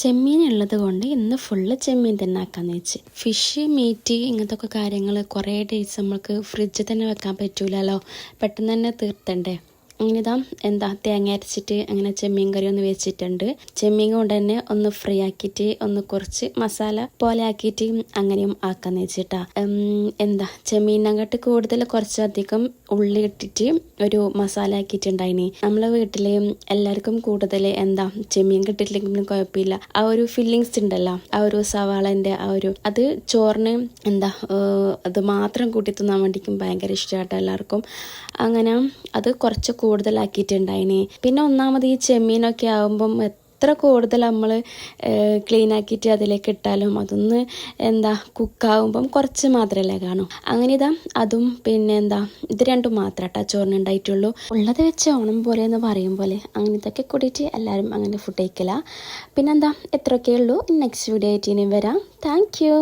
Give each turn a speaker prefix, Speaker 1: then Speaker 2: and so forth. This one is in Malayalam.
Speaker 1: ചെമ്മീൻ ഉള്ളത് കൊണ്ട് ഇന്ന് ഫുള്ള് ചെമ്മീൻ തന്നെ ആക്കാന്ന് വെച്ച്. ഫിഷ് മീറ്റ് ഇങ്ങനത്തെ ഒക്കെ കാര്യങ്ങൾ കുറേ ഡേയ്സ് നമ്മൾക്ക് ഫ്രിഡ്ജിൽ തന്നെ വെക്കാൻ പറ്റൂലല്ലോ, പെട്ടെന്ന് തന്നെ തീർത്തണ്ടേ. അങ്ങനെ തേങ്ങ അരച്ചിട്ട് അങ്ങനെ ചെമ്മീൻ കറി ഒന്ന് വെച്ചിട്ടുണ്ട്. ചെമ്മീൻ കൊണ്ട് തന്നെ ഒന്ന് ഫ്രൈ ആക്കിയിട്ട് ഒന്ന് കുറച്ച് മസാല പോലെ ആക്കിയിട്ട് അങ്ങനെയും ആക്കാന്ന് വെച്ചിട്ടാ. ചെമ്മീനങ്ങോട്ട് കൂടുതൽ കുറച്ചധികം ഉള്ളി ഇട്ടിട്ട് ഒരു മസാല ആക്കിയിട്ടുണ്ടായിനി. നമ്മളെ വീട്ടില് എല്ലാവർക്കും കൂടുതൽ ചെമ്മീൻ കിട്ടിയില്ലെങ്കിലും കുഴപ്പമില്ല, ആ ഒരു ഫില്ലിങ്സ് ഉണ്ടല്ലോ, ആ ഒരു സവാളന്റെ അത് ചോറിന് അത് മാത്രം കൂട്ടി തിന്നാൻ വേണ്ടിക്കും ഭയങ്കര ഇഷ്ടമാട്ടോ എല്ലാവർക്കും. അങ്ങനെ അത് കുറച്ച് കൂടുതലാക്കിയിട്ടുണ്ടായിനി. പിന്നെ ഒന്നാമത് ഈ ചെമ്മീനൊക്കെ ആകുമ്പം എത്ര കൂടുതൽ നമ്മൾ ക്ലീൻ ആക്കിയിട്ട് അതിലേക്ക് ഇട്ടാലും അതൊന്ന് കുക്കാവുമ്പം കുറച്ച് മാത്രമല്ലേ കാണൂ. അങ്ങനെ അതും പിന്നെ ഇത് രണ്ടും മാത്രം കേട്ടോ ചോറിനുണ്ടായിട്ടുള്ളൂ. ഉള്ളത് വെച്ച് ഓണം പോലെ എന്ന് പറയും പോലെ അങ്ങനെ ഇതൊക്കെ കൂടിയിട്ട് എല്ലാവരും അങ്ങനെ ഫുഡ് കഴിക്കല. എത്രയൊക്കെ ഉള്ളൂ. നെക്സ്റ്റ് വീഡിയോ ആയിട്ട് ഇനി വരാം. Thank you.